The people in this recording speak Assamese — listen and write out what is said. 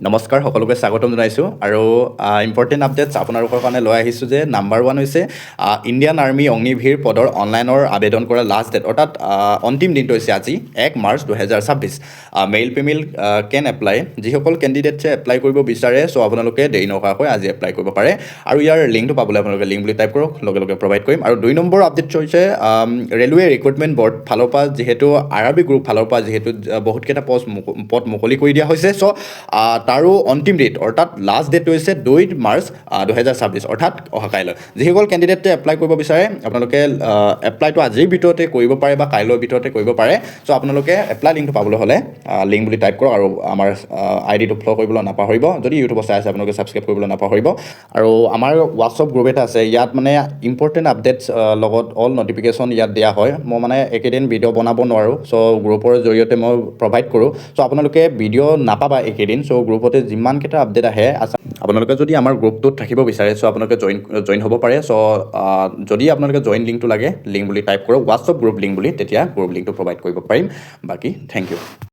নমস্কাৰ সকলোকে স্বাগতম জনাইছোঁ আৰু ইম্পৰ্টেণ্ট আপডেটছ আপোনালোকৰ কাৰণে লৈ আহিছোঁ যে নাম্বাৰ 1 হৈছে ইণ্ডিয়ান আৰ্মি অগ্নিভীৰ পদৰ অনলাইনৰ আবেদন কৰা লাষ্ট ডেট অৰ্থাৎ অন্তিম দিনটো হৈছে আজি 1 মাৰ্চ 2026 মেইল ফিমেল কেন এপ্লাই যিসকল কেণ্ডিডেটছে এপ্লাই কৰিব বিচাৰে চ' আপোনালোকে দেৰি নকৰাকৈ আজি এপ্লাই কৰিব পাৰে আৰু ইয়াৰ লিংকটো পাবলৈ আপোনালোকে লিংক বুলি টাইপ কৰক লগে লগে প্ৰভাইড কৰিম আৰু 2 নম্বৰ আপডেট হৈছে ৰেলৱে ৰিক্ৰুটমেণ্ট বৰ্ড ফালৰ পৰা যিহেতু RRB গ্ৰুপ ফালৰ পৰা যিহেতু বহুতকেইটা পদ মুকলি কৰি দিয়া হৈছে চ' তাৰো অন্তিম ডেট অৰ্থাৎ লাষ্ট ডেট হৈছে 2 মাৰ্চ 2026 অৰ্থাৎ অহা কাইলৈ যিসকল কেণ্ডিডেটে এপ্লাই কৰিব বিচাৰে আপোনালোকে এপ্লাইটো আজিৰ ভিতৰতে কৰিব পাৰে বা কাইলৈৰ ভিতৰতে কৰিব পাৰে চ' আপোনালোকে এপ্লাই লিংকটো পাবলৈ হ'লে লিংক বুলি টাইপ কৰক আৰু আমাৰ আইডিটো ফ'ল' কৰিবলৈ নাপাহৰিব যদি ইউটিউবত চাই আছে আপোনালোকে ছাবস্ক্ৰাইব কৰিবলৈ নাপাহৰিব আৰু আমাৰ হোৱাটছআপ গ্ৰুপ এটা আছে ইয়াত মানে ইম্পৰ্টেণ্ট আপডেটছ লগত অল নটিফিকেশ্যন ইয়াত দিয়া হয় মই মানে একেদিন ভিডিঅ' বনাব নোৱাৰোঁ চ' গ্ৰুপৰ জৰিয়তে মই প্ৰভাইড কৰোঁ চ' আপোনালোকে ভিডিঅ' নাপাবা একেদিন চ' গ্ৰুপতে যিমানকেইটা আপডেট আহে আপোনালোকে যদি আমাৰ গ্ৰুপটোত থাকিব বিচাৰে চ' আপোনালোকে জইন হ'ব পাৰে চ' যদি আপোনালোকে জইন লিংকটো লাগে লিংক বুলি টাইপ কৰক হোৱাটছআপ গ্ৰুপ লিংক বুলি তেতিয়া গ্ৰুপ লিংকটো প্ৰভাইড কৰিব পাৰিম বাকী থেংক ইউ